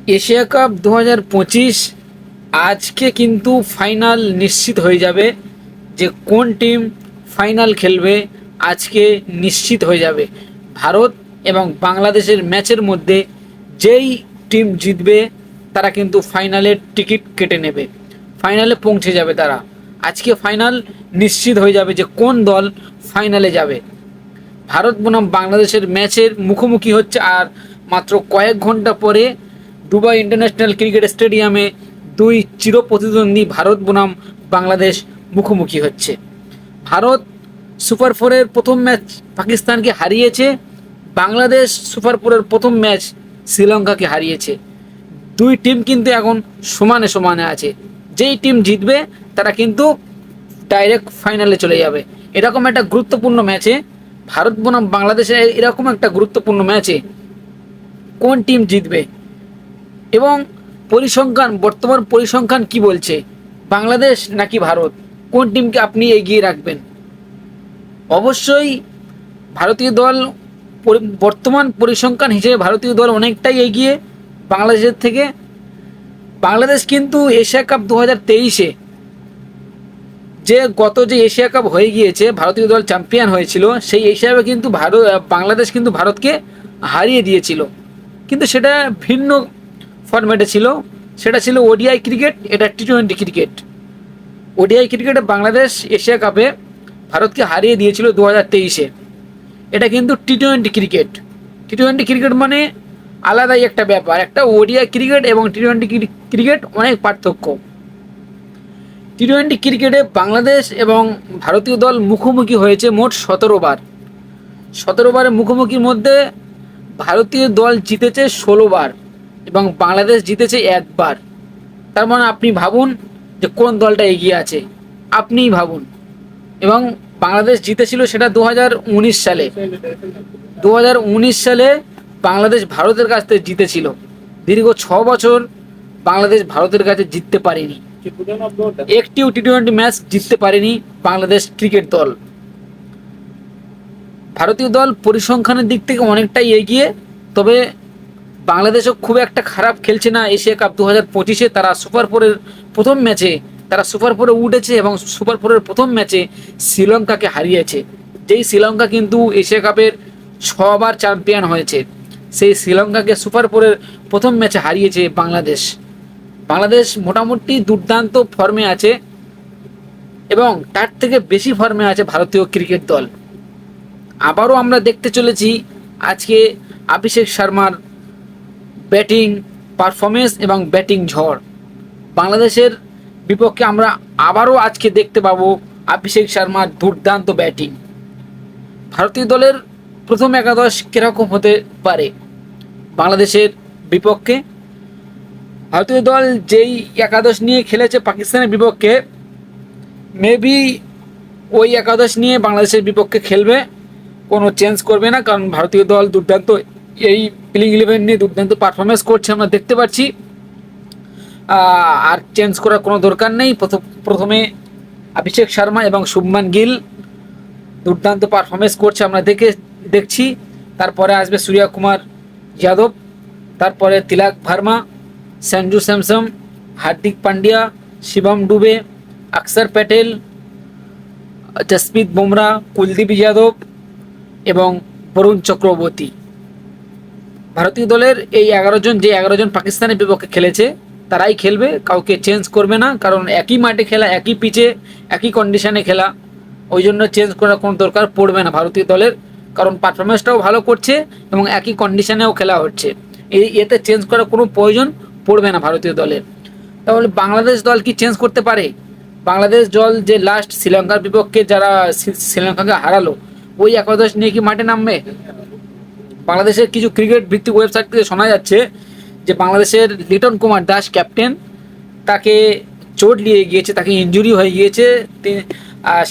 Asia cup 2025 আজকে কিন্তু final নিশ্চিত হয়ে যাবে যে কোন টিম ফাইনাল খেলবে। আজকে নিশ্চিত হয়ে যাবে ভারত এবং বাংলাদেশের ম্যাচের মধ্যে যেই টিম জিতবে তারা কিন্তু ফাইনালের টিকিট কেটে নেবে, ফাইনালে পৌঁছে যাবে তারা। আজকে ফাইনাল নিশ্চিত হয়ে যাবে যে কোন দল ফাইনালে যাবে। ভারত বনাম বাংলাদেশের ম্যাচের মুখোমুখি হচ্ছে আর মাত্র কয়েক ঘন্টা পরে দুবাই ইন্টারন্যাশনাল ক্রিকেট স্টেডিয়ামে দুই চিরপ্রতিদ্বন্দ্বী ভারত বনাম বাংলাদেশ মুখোমুখি হচ্ছে। ভারত সুপার ফোরের প্রথম ম্যাচ পাকিস্তানকে হারিয়েছে, বাংলাদেশ সুপার ফোরের প্রথম ম্যাচ শ্রীলঙ্কাকে হারিয়েছে। দুই টিম কিন্তু এখন সমানে সমানে আছে, যেই টিম জিতবে তারা কিন্তু ডাইরেক্ট ফাইনালে চলে যাবে। এরকম একটা গুরুত্বপূর্ণ ম্যাচে ভারত বনাম বাংলাদেশের এরকম একটা গুরুত্বপূর্ণ ম্যাচে কোন টিম জিতবে এবং পরিসংখ্যান, বর্তমান পরিসংখ্যান কি বলছে, বাংলাদেশ নাকি ভারত, কোন টিমকে আপনি এগিয়ে রাখবেন? অবশ্যই ভারতীয় দল, বর্তমান পরিসংখ্যান হিসেবে ভারতীয় দল অনেকটাই এগিয়ে বাংলাদেশের থেকে। বাংলাদেশ কিন্তু এশিয়া কাপ 2023-এ যে এশিয়া কাপ হয়ে গিয়েছে, ভারতীয় দল চ্যাম্পিয়ন হয়েছিল, সেই এশিয়া কাপে কিন্তু বাংলাদেশ কিন্তু ভারতকে হারিয়ে দিয়েছিল, কিন্তু সেটা ভিন্ন ফরম্যাটে ছিল। সেটা ছিল ওডিআই ক্রিকেট, এটা টি-20 ক্রিকেট। ওডিআই ক্রিকেটে বাংলাদেশ এশিয়া কাপে ভারতকে হারিয়ে দিয়েছিল 2023-এ। এটা কিন্তু টি-20 ক্রিকেট। টি-20 ক্রিকেট মানে আলাদাই একটা ব্যাপার, একটা ওডিআই ক্রিকেট এবং টি-20 ক্রিকেট অনেক পার্থক্য। টি-20 ক্রিকেটে বাংলাদেশ এবং ভারতীয় দল মুখোমুখি হয়েছে মোট 17 বার। 17 বারের মুখোমুখির মধ্যে ভারতীয় দল জিতেছে 16 বার এবং বাংলাদেশ জিতেছে 1 বার। তার মানে আপনি ভাবুন যে কোন দলটা এগিয়ে আছে, আপনিই ভাবুন। এবং বাংলাদেশ জিতেছিল সেটা 2019 সালে। 2019 সালে বাংলাদেশ ভারতের কাছ থেকে জিতেছিল। দীর্ঘ 6 বছর বাংলাদেশ ভারতের কাছে জিততে পারেনি, একটিও টি-20 ম্যাচ জিততে পারেনি বাংলাদেশ ক্রিকেট দল। ভারতীয় দল পরিসংখ্যানের দিক থেকে অনেকটাই এগিয়ে, তবে বাংলাদেশও খুব একটা খারাপ খেলছে না। এশিয়া কাপ 2025-এ তারা সুপার ফোরের প্রথম ম্যাচে সুপার ফোরে উঠেছে এবং সুপার ফোরের প্রথম ম্যাচে শ্রীলঙ্কাকে হারিয়েছে। যেই শ্রীলঙ্কা কিন্তু এশিয়া কাপের 6 বার চ্যাম্পিয়ন হয়েছে, সেই শ্রীলঙ্কাকে সুপার ফোরের প্রথম ম্যাচে হারিয়েছে বাংলাদেশ। বাংলাদেশ মোটামুটি দুর্দান্ত ফর্মে আছে এবং তার থেকে বেশি ফর্মে আছে ভারতীয় ক্রিকেট দল। আবারও আমরা দেখতে চলেছি আজকে অভিষেক শর্মার ব্যাটিং পারফরমেন্স এবং ব্যাটিং ঝড়। বাংলাদেশের বিপক্ষে আমরা আবারও আজকে দেখতে পাবো অভিষেক শর্মার দুর্দান্ত ব্যাটিং। ভারতীয় দলের প্রথম একাদশ কীরকম হতে পারে বাংলাদেশের বিপক্ষে? ভারতীয় দল যেই একাদশ নিয়ে খেলেছে পাকিস্তানের বিপক্ষে, মেবি ওই একাদশ নিয়ে বাংলাদেশের বিপক্ষে খেলবে, কোনো চেঞ্জ করবে না, কারণ ভারতীয় দল দুর্দান্ত এই প্লেইং 11 নিয়ে দুর্দান্ত পারফরমেন্স করছে আমরা দেখতে পাচ্ছি। আর চেঞ্জ করার কোনো দরকার নেই। প্রথমে অভিষেক শর্মা এবং শুভমান গিল দুর্দান্ত পারফরমেন্স করছে আমরা দেখছি। তারপরে আসবে সূর্যকুমার যাদব, তারপরে তিলক ভার্মা, সঞ্জু স্যামসন, হার্দিক পান্ডিয়া, শিবম ডুবে, অক্ষর প্যাটেল, জসপ্রীত বুমরা, কুলদীপ যাদব এবং বরুণ চক্রবর্তী। ভারতীয় দলের এই 11 জন, যে 11 জন পাকিস্তানের বিপক্ষে খেলেছে তারাই খেলবে, কাউকে চেঞ্জ করবে না, কারণ একই মাঠে খেলা, একই পিচে, একই কন্ডিশনে খেলা, ওই জন্য চেঞ্জ করার কোনো দরকার পড়বে না ভারতীয় দলের, কারণ পারফরমেন্সটাও ভালো করছে এবং একই কন্ডিশনেও খেলা হচ্ছে। এতে চেঞ্জ করার কোনো প্রয়োজন পড়বে না ভারতীয় দলের। তাহলে বাংলাদেশ দল কি চেঞ্জ করতে পারে? বাংলাদেশ দল যে লাস্ট শ্রীলঙ্কার বিপক্ষে যারা শ্রীলঙ্কাকে হারালো, ওই একাদশ নিয়ে কি মাঠে নামবে? বাংলাদেশের কিছু ক্রিকেট ভিত্তিক ওয়েবসাইট থেকে শোনা যাচ্ছে যে বাংলাদেশের লিটন কুমার দাস ক্যাপ্টেন, তাকে চোট নিয়ে গিয়েছে, তাকে ইনজুরি হয়ে গিয়েছে,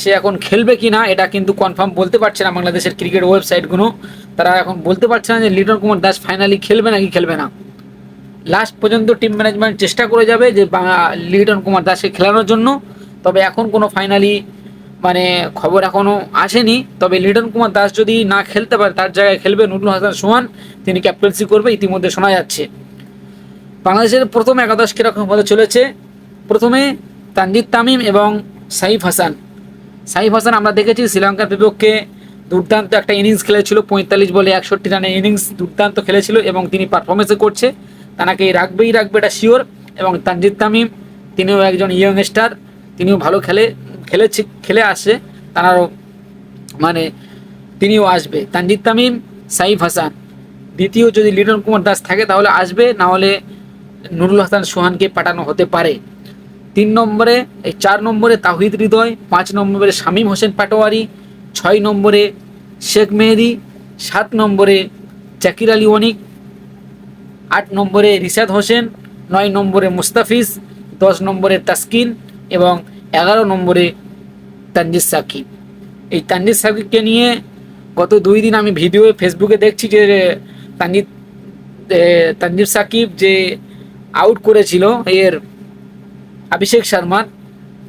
সে এখন খেলবে কি না এটা কিন্তু কনফার্ম বলতে পারছে না বাংলাদেশের ক্রিকেট ওয়েবসাইটগুলো। তারা এখন বলতে পারছে না যে লিটন কুমার দাস ফাইনালি খেলবে নাকি খেলবে না। লাস্ট পর্যন্ত টিম ম্যানেজমেন্ট চেষ্টা করে যাবে যে লিটন কুমার দাসকে খেলানোর জন্য, তবে এখন কোনো ফাইনালি খবর এখনও আসেনি। তবে লিটন কুমার দাস যদি না খেলতে পারে, তার জায়গায় খেলবে নুরুল হাসান সোহান, তিনি ক্যাপ্টেন্সি করবে ইতিমধ্যে শোনা যাচ্ছে। বাংলাদেশের প্রথম একাদশ কীরকম হতে চলেছে? প্রথমে তানজিদ তামিম এবং সাইফ হাসান। সাইফ হাসান আমরা দেখেছি শ্রীলঙ্কার বিপক্ষে দুর্দান্ত একটা ইনিংস খেলেছিল, 45 বলে 61 রানের ইনিংস দুর্দান্ত খেলেছিল এবং তিনি পারফরমেন্সও করছে, তাকে রাখবে এটা শিওর। এবং তানজিদ তামিম তিনিও একজন ইয়ংস্টার, তিনিও ভালো খেলে আসছে, তারাও মানে তিনিও আসবে। তানজিদ তামিম, সাইফ হাসান, দ্বিতীয় যদি লিটন কুমার দাস থাকে তাহলে আসবে, না হলে নুরুল হাসান সোহানকে পাঠানো হতে পারে। 4 নম্বরে তাওহিদ হৃদয়, 5 নম্বরে শামীম হোসেন পাটোয়ারি, 6 নম্বরে শেখ মেহেদি, 7 নম্বরে জাকির আলী অনিক, 8 নম্বরে রিশাদ হোসেন, 9 নম্বরে মুস্তাফিজ, 10 নম্বরে তাসকিন এবং 11 নম্বরে তানজিদ সাকিব। এই তানজিদ সাকিবকে নিয়ে গত 2 দিন আমি ভিডিও ফেসবুকে দেখছি যে তানজিদ সাকিব যে আউট করেছিল অভিষেক শর্মার,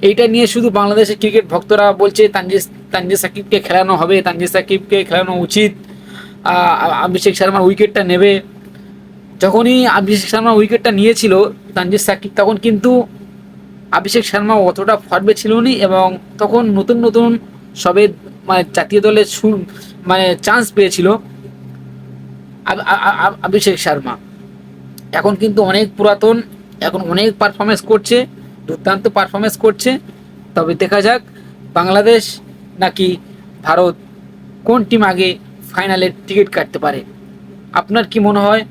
এইটা নিয়ে শুধু বাংলাদেশের ক্রিকেট ভক্তরা বলছে তানজিদ সাকিবকে খেলানো হবে, তানজিদ সাকিবকে খেলানো উচিত, অভিষেক শর্মার উইকেটটা নেবে। যখনই অভিষেক শর্মা উইকেটটা নিয়েছিল তানজিদ সাকিব, তখন কিন্তু অভিষেক শর্মা অতটা ফর্মে ছিল না এবং তখন নতুন সবে জাতীয় দলে চান্স পেয়েছিল অভিষেক শর্মা। এখন কিন্তু অনেক পুরাতন, এখন অনেক পারফরমেন্স করছে, দুর্দান্ত পারফরমেন্স করছে। তবে দেখা যাক বাংলাদেশ নাকি ভারত কোন টিম আগে ফাইনালের টিকিট কাটতে পারে। আপনার কি মনে হয়?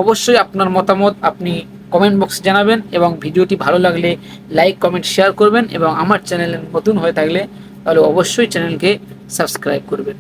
অবশ্যই আপনার মতামত আপনি কমেন্ট বক্সে জানাবেন এবং ভিডিওটি ভালো লাগলে লাইক কমেন্ট শেয়ার করবেন এবং আমার চ্যানেলে নতুন হয়ে থাকলে তাহলে অবশ্যই চ্যানেলকে সাবস্ক্রাইব করবেন।